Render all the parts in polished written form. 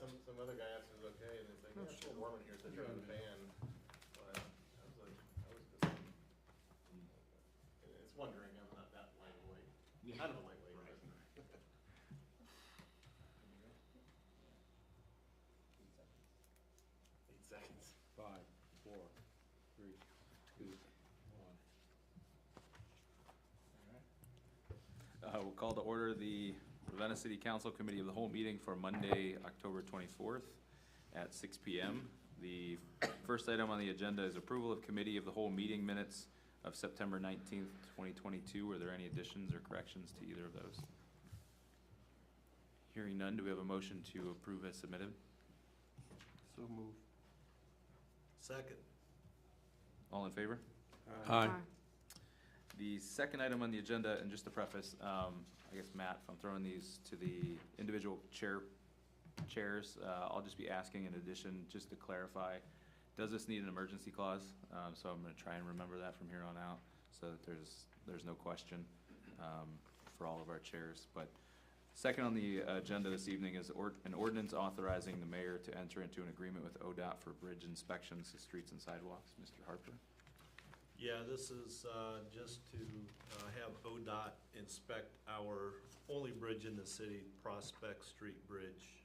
some other guy asked if it was okay, and it's like, yeah, it's a little warm in here, so turn on the fan. But I was like, it's wondering, I'm not that lightweight. Kind of a lightweight, right. But 8 seconds. 5, 4, 3, 2, 1. We'll call to order the Ravenna City Council Committee of the Whole meeting for Monday, October 24th at 6 p.m. The first item on the agenda is approval of Committee of the Whole meeting minutes of September 19th, 2022. Were there any additions or corrections to either of those? Hearing none, do we have a motion to approve as submitted? So move. Second. All in favor? Aye. The second item on the agenda, and just to preface, I guess, Matt, if I'm throwing these to the individual chairs, I'll just be asking in addition, just to clarify, does this need an emergency clause? So I'm gonna try and remember that from here on out, so that there's no question for all of our chairs. But second on the agenda this evening is an ordinance authorizing the mayor to enter into an agreement with ODOT for bridge inspections of streets and sidewalks. Mr. Harper? Yeah, this is just to have ODOT inspect our only bridge in the city, Prospect Street Bridge,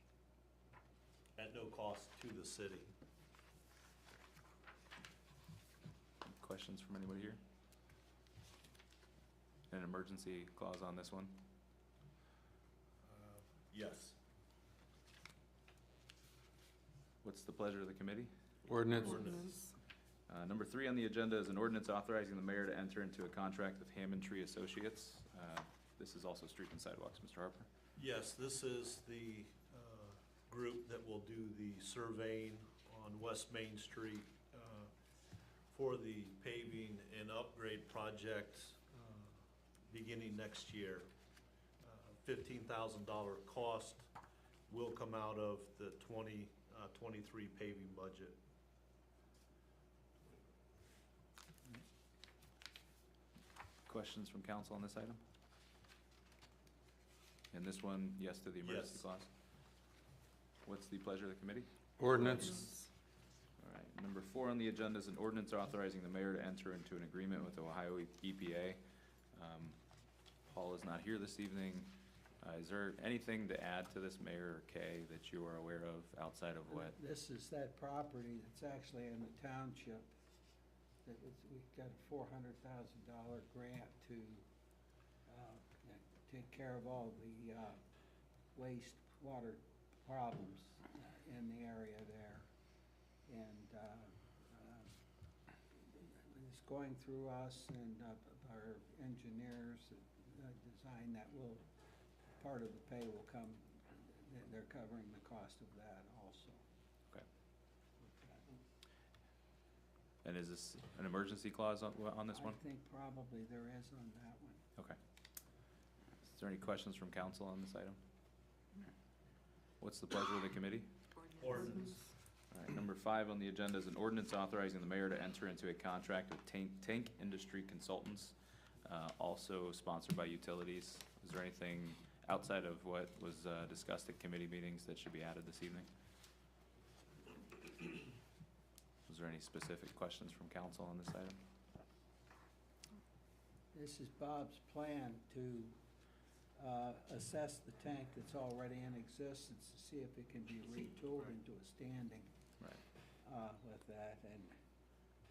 at no cost to the city. Questions from anybody here? An emergency clause on this one? Yes. What's the pleasure of the committee? Ordinance. Number 3 on the agenda is an ordinance authorizing the mayor to enter into a contract with Hammond Tree Associates. This is also street and sidewalks. Mr. Harper? Yes, this is the group that will do the surveying on West Main Street for the paving and upgrade project beginning next year. $15,000 cost will come out of the 2023 paving budget. Questions from council on this item? And this one, yes to the emergency Yes. clause? What's the pleasure of the committee? Ordinance. All right, number 4 on the agenda is an ordinance authorizing the mayor to enter into an agreement with the Ohio EPA. Paul is not here this evening. Is there anything to add to this, Mayor or Kay, that you are aware of outside of what? This is that property that's actually in the township. We got a $400,000 grant to take care of all the wastewater problems in the area there. And it's going through us, and our engineers design that will, part of the pay will come, they're covering the cost of that also. Okay. And is this an emergency clause on this one? I think probably there is on that one. Okay. Is there any questions from council on this item? What's the pleasure of the committee? Ordinance. All right, number 5 on the agenda is an ordinance authorizing the mayor to enter into a contract with Tank Industry Consultants, also sponsored by Utilities. Is there anything outside of what was discussed at committee meetings that should be added this evening? Was there any specific questions from council on this item? This is Bob's plan to assess the tank that's already in existence to see if it can be retooled into a standing Right. with that. And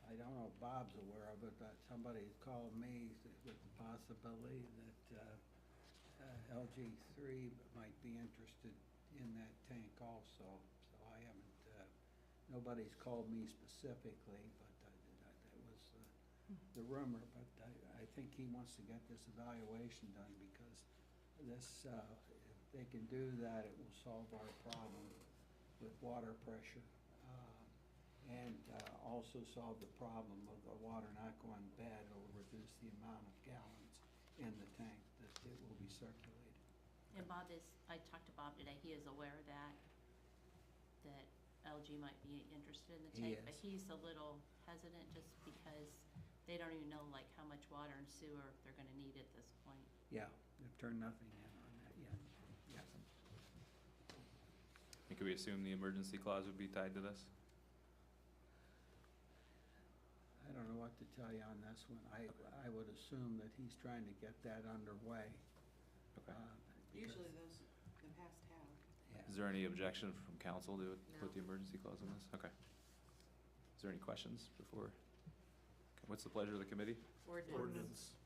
I don't know if Bob's aware of it, but somebody called me with the possibility that LG3 might be interested in that tank also. So I haven't, nobody's called me specifically, but that was the rumor. But I think he wants to get this evaluation done because this, if they can do that, it will solve our problem with water pressure. And also solve the problem of the water not going bad. It will reduce the amount of gallons in the tank that it will be circulated. And Bob is, I talked to Bob today, he is aware of that LG might be interested in the tank, but he's a little hesitant just because they don't even know like how much water and sewer they're gonna need at this point. Yeah, they've turned nothing in on that yet. Yeah. And can we assume the emergency clause would be tied to this? I don't know what to tell you on this one. I would assume that he's trying to get that underway. Okay. because- Usually those in the past have. Yeah. Is there any objection from council to put the emergency clause in this? Okay. Is there any questions before? Okay, what's the pleasure of the committee? Ordinance.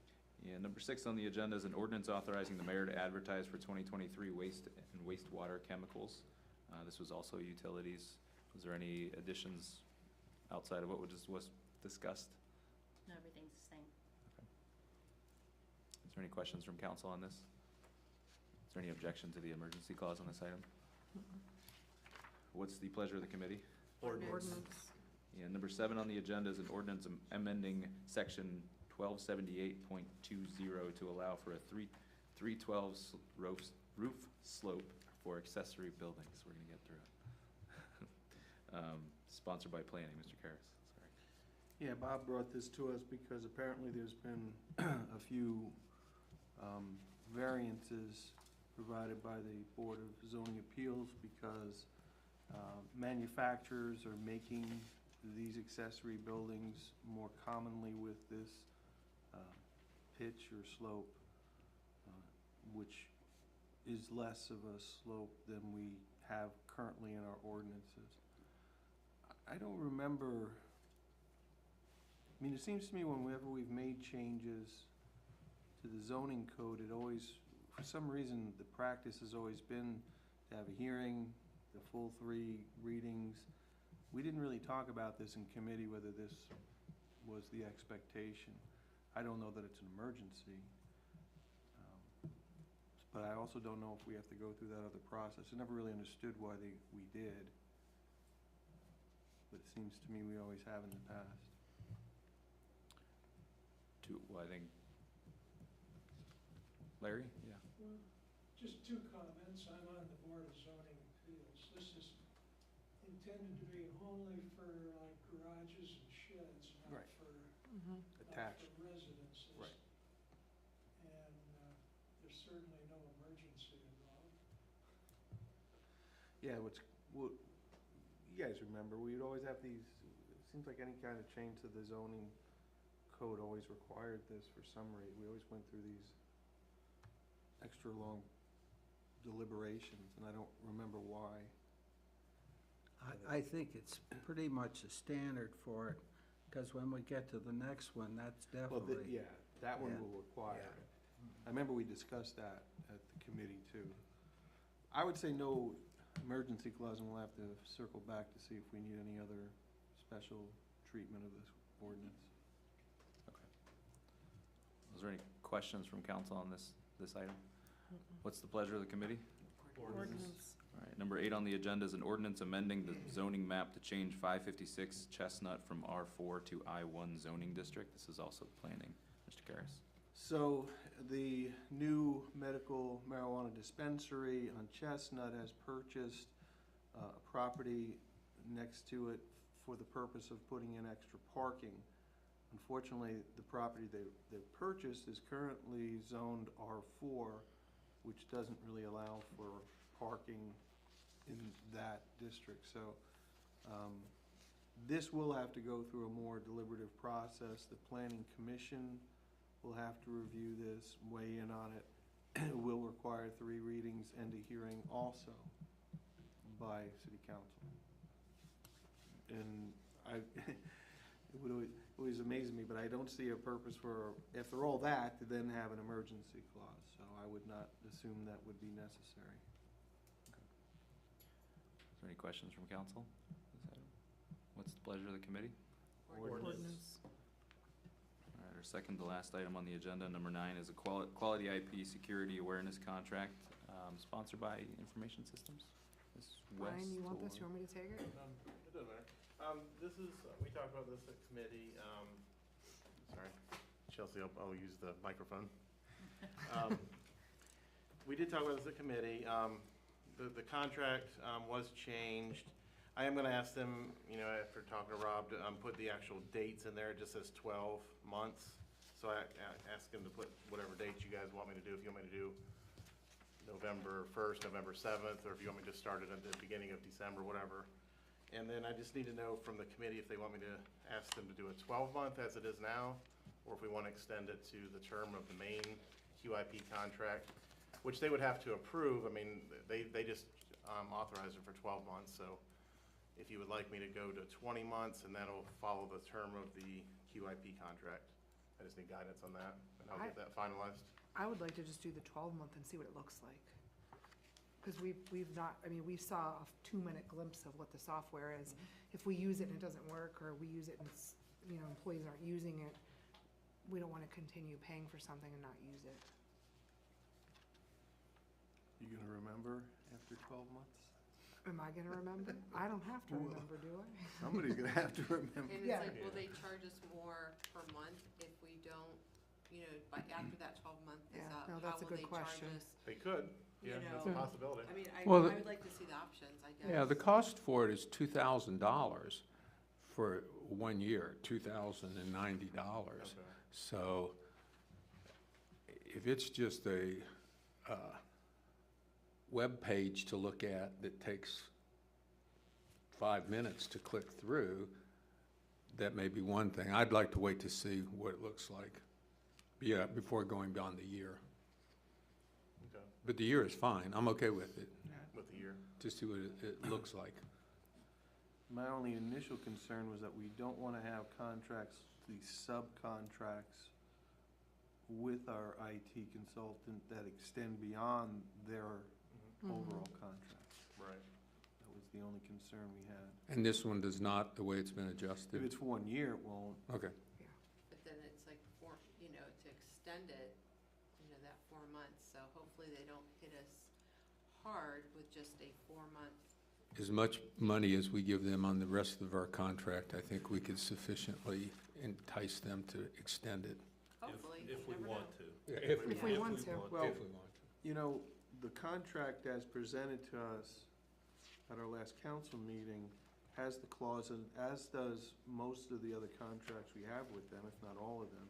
Yeah, number 6 on the agenda is an ordinance authorizing the mayor to advertise for 2023 waste and wastewater chemicals. This was also utilities. Was there any additions outside of what was discussed? No, everything's the same. Is there any questions from council on this? Is there any objection to the emergency clause on this item? What's the pleasure of the committee? Ordinance. Yeah, number 7 on the agenda is an ordinance amending section 1278.20 to allow for a 312 roof slope for accessory buildings. We're gonna get through it. Sponsored by planning, Mr. Karas, sorry. Yeah, Bob brought this to us because apparently there's been a few variances provided by the Board of Zoning Appeals because manufacturers are making these accessory buildings more commonly with this pitch or slope, which is less of a slope than we have currently in our ordinances. I don't remember, I mean, it seems to me whenever we've made changes to the zoning code, it always, for some reason, the practice has always been to have a hearing, the full 3 readings. We didn't really talk about this in committee, whether this was the expectation. I don't know that it's an emergency. But I also don't know if we have to go through that other process. I never really understood why we did. But it seems to me we always have in the past. Well, I think, Larry? Yeah. Well, just 2 comments. I'm on the Board of Zoning Appeals. This is intended to be only for like garages and sheds, not Right. for, Attached. not for residences. Right. And there's certainly no emergency involved. Yeah, what you guys remember, we'd always have these, it seems like any kind of change to the zoning code always required this for some reason. We always went through these extra long deliberations, and I don't remember why. I think it's pretty much a standard for it, because when we get to the next one, that's Well, definitely. yeah, that one Yeah. will require Yeah. it. I remember we discussed that at the committee too. I would say no emergency clause, and we'll have to circle back to see if we need any other special treatment of this ordinance. Okay. Is there any questions from council on this item? What's the pleasure of the committee? Ordinance. All right, number 8 on the agenda is an ordinance amending the zoning map to change 556 Chestnut from R4 to I1 zoning district. This is also planning. Mr. Karas. So the new medical marijuana dispensary on Chestnut has purchased a property next to it for the purpose of putting in extra parking. Unfortunately, the property they purchased is currently zoned R4, which doesn't really allow for parking in that district. So this will have to go through a more deliberative process. The Planning Commission will have to review this, weigh in on it. It will require 3 readings and a hearing also by City Council. And it would always amaze me, but I don't see a purpose for, after all that, to then have an emergency clause. So I would not assume that would be necessary. Is there any questions from council? This item? What's the pleasure of the committee? Ordinance. All right, our second to last item on the agenda, number 9, is a quality IP security awareness contract, sponsored by Information Systems. Ms. West, Brian, you want this? or- You want me to take it? It doesn't matter. This is, we talked about this at committee, sorry, Chelsea, I'll use the microphone. We did talk about this at committee. The contract, was changed. I am gonna ask them, after talking to Rob, to, put the actual dates in there. It just says 12 months. So I asked him to put whatever dates you guys want me to do. If you want me to do November 1st, November 7th, or if you want me to start it at the beginning of December, whatever. And then I just need to know from the committee if they want me to ask them to do a 12-month as it is now, or if we want to extend it to the term of the main QIP contract, which they would have to approve. I mean, they just authorized it for 12 months, so if you would like me to go to 20 months, and that'll follow the term of the QIP contract. I just need guidance on that, and I'll get that finalized. I would like to just do the 12-month and see what it looks like. Because we've not, I mean, we saw a 2-minute glimpse of what the software is. If we use it and it doesn't work, or we use it and it's, you know, employees aren't using it, we don't want to continue paying for something and not use it. You gonna remember after 12 months? Am I gonna remember? I don't have to remember, do I? Somebody's gonna have to remember. And it's Yeah. like, will they charge us more per month if we don't, you know, by after that 12-month is Yeah, up? no, that's a good How will question. they charge us? They could, You yeah, that's a know. possibility. I mean, I Well, would like to see the options, I guess. Yeah, the cost for it is $2,000 for 1 year, $2,090. Okay. So if it's just a web page to look at that takes 5 minutes to click through, that may be one thing. I'd like to wait to see what it looks like, yeah, before going beyond the year. Okay, But the year is fine. I'm okay with it, with the year. to see what it looks like. My only initial concern was that we don't want to have contracts, these subcontracts with our IT consultant that extend beyond their overall contract. Right. That was the only concern we had. And this one does not, the way it's been If adjusted? it's 1 year, it won't. Okay. But then it's like you know, to extend it, you know, that 4 months, so hopefully they don't hit us hard with just a 4-month. As much money as we give them on the rest of our contract, I think we could sufficiently entice them to extend it. Hopefully, If you we never want know. to. If we want to. Well, If we want to. you know, the contract as presented to us at our last council meeting has the clause, and as does most of the other contracts we have with them, if not all of them,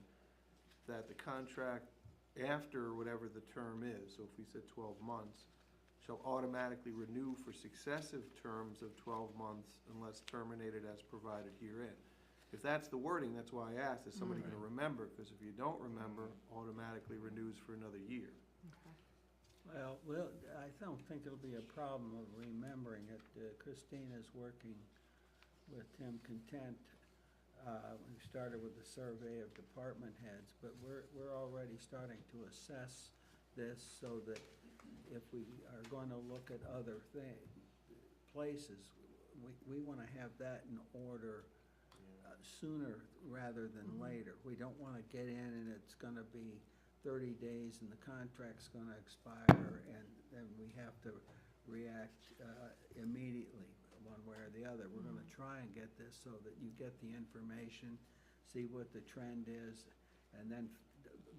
that the contract after whatever the term is, so if we said 12 months, shall automatically renew for successive terms of 12 months unless terminated as provided herein. If that's the wording, that's why I asked, is somebody gonna remember? Because if you don't remember, automatically renews for another year. Well, I don't think it'll be a problem of remembering it. Christina's working with Tim Content. We started with the survey of department heads, but we're already starting to assess this so that if we are gonna look at other places, we wanna have that in order sooner rather than later. We don't wanna get in and it's gonna be 30 days and the contract's gonna expire, and then we have to react immediately, one way or the other. We're gonna try and get this so that you get the information, see what the trend is, and then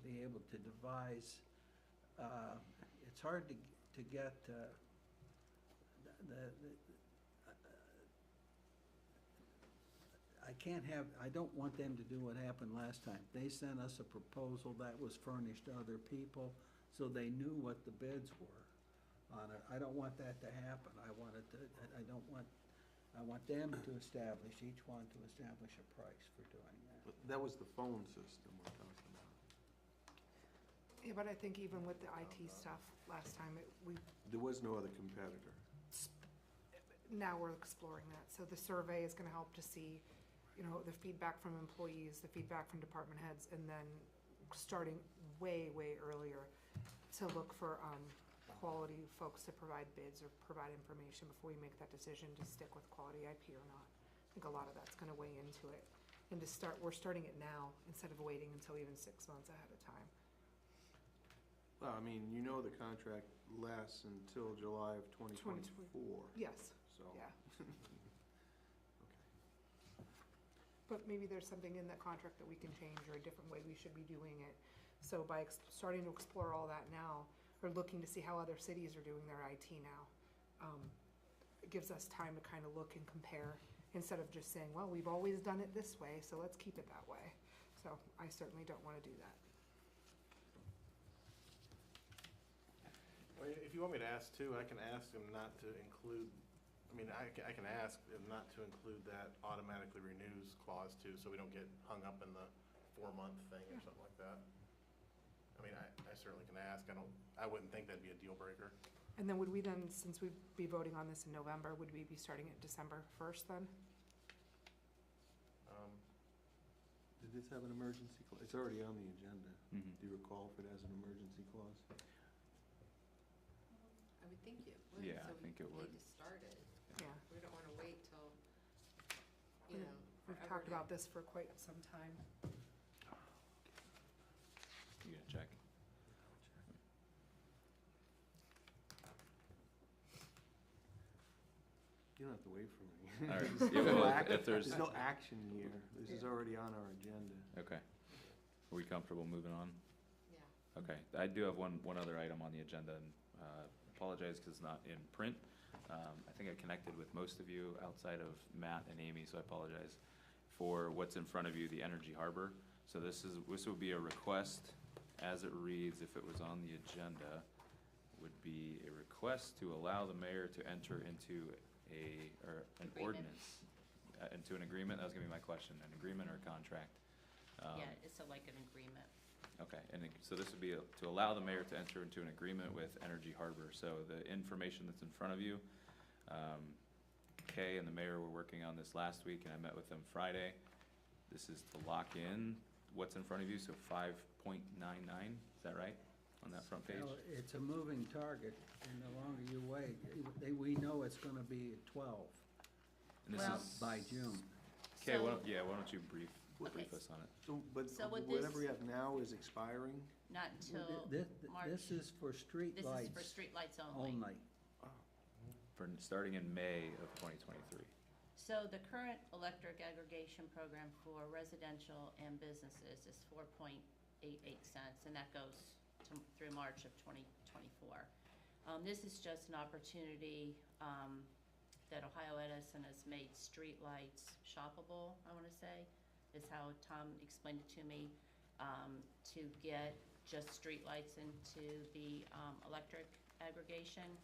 be able to devise. It's hard to get I don't want them to do what happened last time. They sent us a proposal that was furnished to other people, so they knew what the bids were on it. I don't want that to happen. I want them to establish, each one to establish a price for doing that. But that was the phone system we're talking about. Yeah, but I think even with the IT stuff, last time, There was no other competitor. now we're exploring that. So the survey is gonna help to see, you know, the feedback from employees, the feedback from department heads, and then starting way, way earlier to look for, quality folks to provide bids or provide information before we make that decision to stick with quality IP or not. I think a lot of that's gonna weigh into it. And we're starting it now instead of waiting until even 6 months ahead of time. Well, I mean, you know the contract lasts until July of 2024, Yes, so. yeah. But maybe there's something in that contract that we can change or a different way we should be doing it. So by starting to explore all that now, or looking to see how other cities are doing their IT now, it gives us time to kind of look and compare instead of just saying, well, we've always done it this way, so let's keep it that way. So I certainly don't want to do that. I mean, if you want me to ask too, I can ask them not to include, I mean, I can ask them not to include that automatically renews clause too, so we don't get hung up in the 4-month thing or something like that. I mean, I certainly can ask. I wouldn't think that'd be a deal breaker. And then would we then, since we'd be voting on this in November, would we be starting it December 1st then? Did this have an emergency clause? It's already on the agenda. Mhm. Do you recall if it has an emergency clause? I would think it would, Yeah, I so think it we would. need to start it. Yeah. We don't wanna wait till, you Yeah. know, We've forever talked to- about this for quite some time. You gonna check? You don't have to wait for me. All right. There's Yeah, no well, ac- if there's- There's no action here. This is already on our agenda. Okay. Are we comfortable moving on? Yeah. Okay, I do have one other item on the agenda, and apologize because it's not in print. I think I connected with most of you outside of Matt and Amy, so I apologize for what's in front of you, the Energy Harbor. So this would be a request, as it reads, if it was on the agenda, would be a request to allow the mayor to enter into an Agreement. ordinance, into an agreement. That was gonna be my question, an agreement or a contract? Yeah, it's like an agreement. Okay, so this would be to allow the mayor to enter into an agreement with Energy Harbor. So the information that's in front of you, Kay and the mayor were working on this last week, and I met with them Friday. This is to lock in what's in front of you, so 5.99, is that right, on that front page? Well, it's a moving target, and the longer you wait, we know it's gonna be at 12 And this Well- is by June. Kay, why So- don't you brief Okay. us on it? So, but So with whatever this- we have now is expiring? Not until March. This is for street This lights is for streetlights only. only. Starting in May of 2023. So the current electric aggregation program for residential and businesses is 4.88 cents, and that goes through March of 2024. This is just an opportunity that Ohio Edison has made streetlights shoppable, I want to say, is how Tom explained it to me, to get just streetlights into the electric aggregation.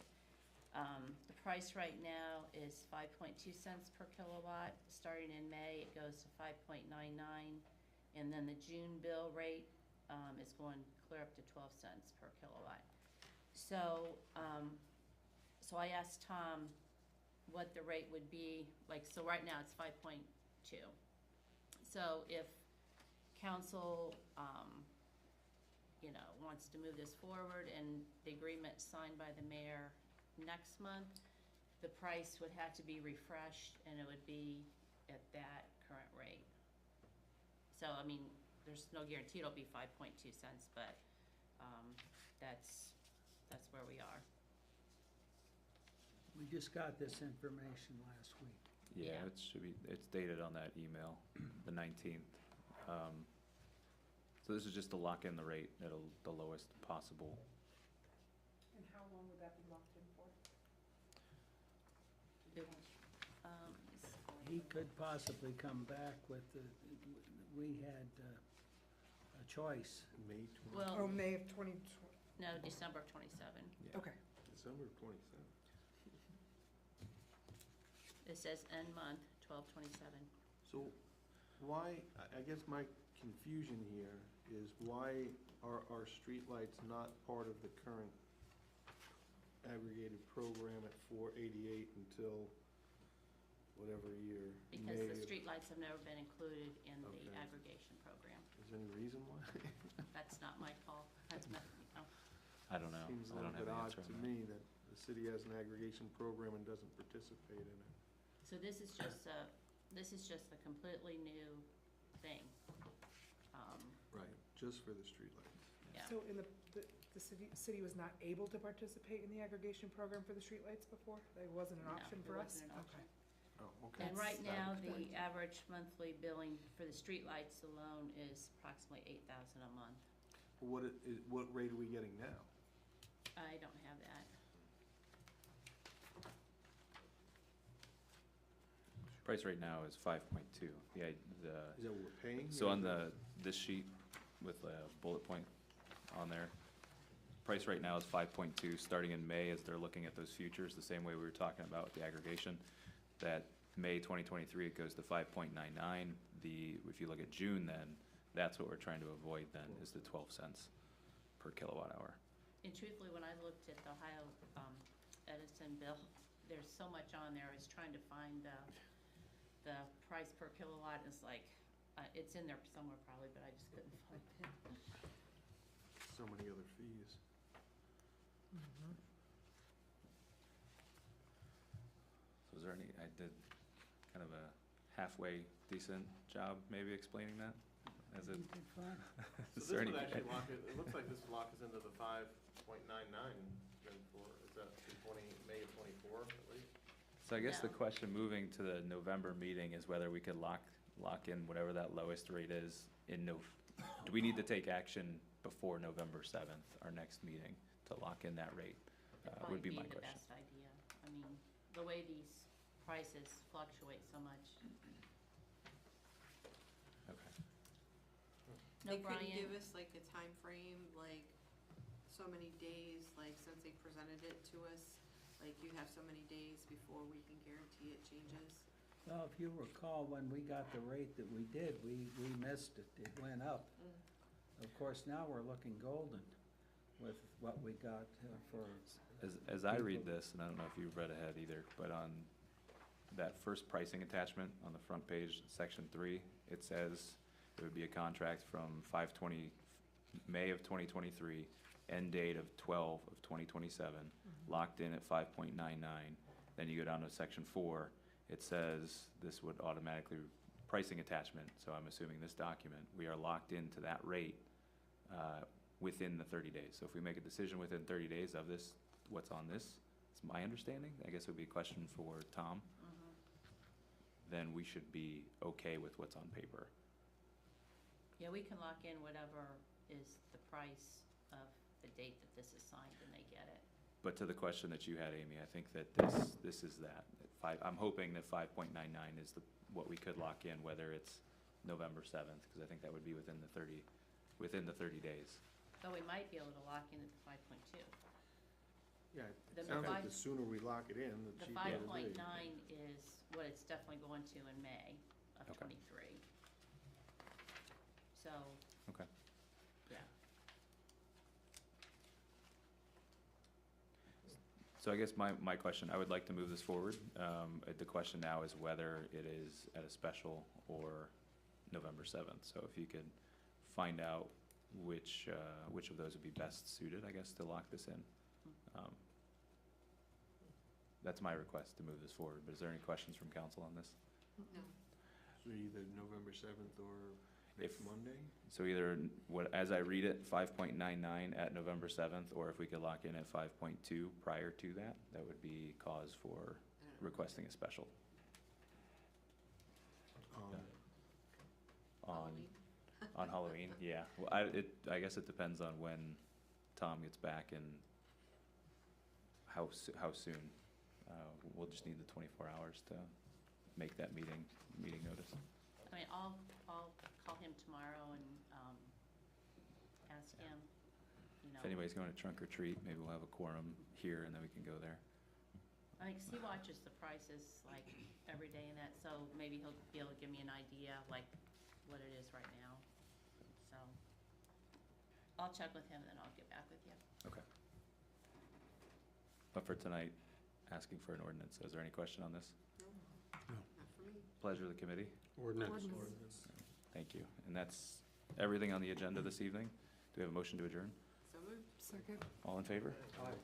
The price right now is 5.2 cents per kilowatt. Starting in May, it goes to 5.99, and then the June bill rate is going clear up to 12 cents per kilowatt. So, so I asked Tom what the rate would be, so right now it's 5.2. So if council, wants to move this forward and the agreement signed by the mayor next month, the price would have to be refreshed and it would be at that current rate. So, I mean, there's no guarantee it'll be 5.2 cents, but, that's where we are. We just got this information last week. Yeah, Yeah. it's dated on that email, the 19th. So this is just to lock in the rate at the lowest possible. And how long would that be locked in for? He could possibly come back with we had a choice. May Well, Oh, May of 2020, no, December of 27. okay. December 27th. It says end month, 12/27. So why, I guess my confusion here is why are our streetlights not part of the current aggregated program at 488 until whatever year? Because May the of- streetlights have never been included in the Okay. aggregation program. Is there any reason why? That's not my call. That's my, I don't know. Seems a I don't little have bit the odd answer to on that. me that the city has an aggregation program and doesn't participate in it. so this is just a completely new thing. Right. Just for the streetlights. Yeah. So in the city was not able to participate in the aggregation program for the streetlights before? There wasn't an No, option it for us? wasn't an option. Oh, okay. And right That now, explains the it. average monthly billing for the streetlights alone is approximately $8,000 a month. What rate are we getting now? I don't have that. Price right now is 5.2. Is that what we're paying? So or on is it- this sheet with a bullet point on there, price right now is 5.2, starting in May as they're looking at those futures, the same way we were talking about with the aggregation. That May 2023, it goes to 5.99. If you look at June then, that's what we're trying to avoid then, is the 12 cents per kilowatt hour. And truthfully, when I looked at the Ohio Edison bill, there's so much on there. I was trying to find the price per kilowatt. It's like, it's in there somewhere probably, but I just couldn't find it. So many other fees. So is there any, I did kind of a halfway decent job maybe explaining that? As it, You did fine. is So there this any? would actually lock it, it looks like this would lock us into the 5.99 then for, is that through May of 24 at least? So I guess the No. question moving to the November meeting is whether we could lock in whatever that lowest rate is in do we need to take action before November 7th, our next meeting, to lock in that rate? It'd Would be my probably question. the best idea. I mean, the way these prices fluctuate so much. Okay. No, They couldn't Brian? give us like a time frame, like so many days, like since they presented it to us, like you have so many days before we can guarantee it changes. Well, if you recall, when we got the rate that we did, we missed it. It went up. Of course, now we're looking golden with what we got for. As I read this, and I don't know if you've read ahead either, but on that first pricing attachment on the front page, section 3, it says it would be a contract from May of 2023, end date of 12 of 2027, locked in at 5.99. Then you go down to section 4, it says this would automatically, pricing attachment, so I'm assuming this document, we are locked into that rate within the 30 days. So if we make a decision within 30 days of this, what's on this, it's my understanding, I guess it would be a question for Tom, then we should be okay with what's on paper. Yeah, we can lock in whatever is the price of the date that this is signed and they get it. But to the question that you had, Amy, I think that this is that. I'm hoping that 5.99 is what we could lock in, whether it's November 7th, because I think that would be within the 30 days. But we might be able to lock in at the 5.2. Yeah, The it sounds like five- the sooner we lock it in, the The cheaper it'll be. 5.9 is what it's definitely going to in May of Okay. '23. So, Okay. yeah. So I guess my question, I would like to move this forward. The question now is whether it is at a special or November 7th. So if you could find out which of those would be best suited, I guess, to lock this in. That's my request to move this forward, but is there any questions from council on this? No. So either November 7th or next If- Monday? So either, as I read it, 5.99 at November 7th, or if we could lock in at 5.2 prior to that, that would be cause for I don't know. requesting a special on, Halloween? on Halloween, yeah. Well, I guess it depends on when Tom gets back and how soon. We'll just need the 24 hours to make that meeting notice. I mean, I'll call him tomorrow and ask him, you know. If anybody's going to trunk or treat, maybe we'll have a quorum here and then we can go there. I mean, 'cause he watches the prices like every day and that, so maybe he'll be able to give me an idea like what it is right now. So I'll check with him and then I'll get back with you. Okay. But for tonight, asking for an ordinance. So is there any question on this? No, not for me. Pleasure of the committee. Ordinance. Thank you. And that's everything on the agenda this evening. Do we have a motion to adjourn? So moved. Second. All in favor? Aye.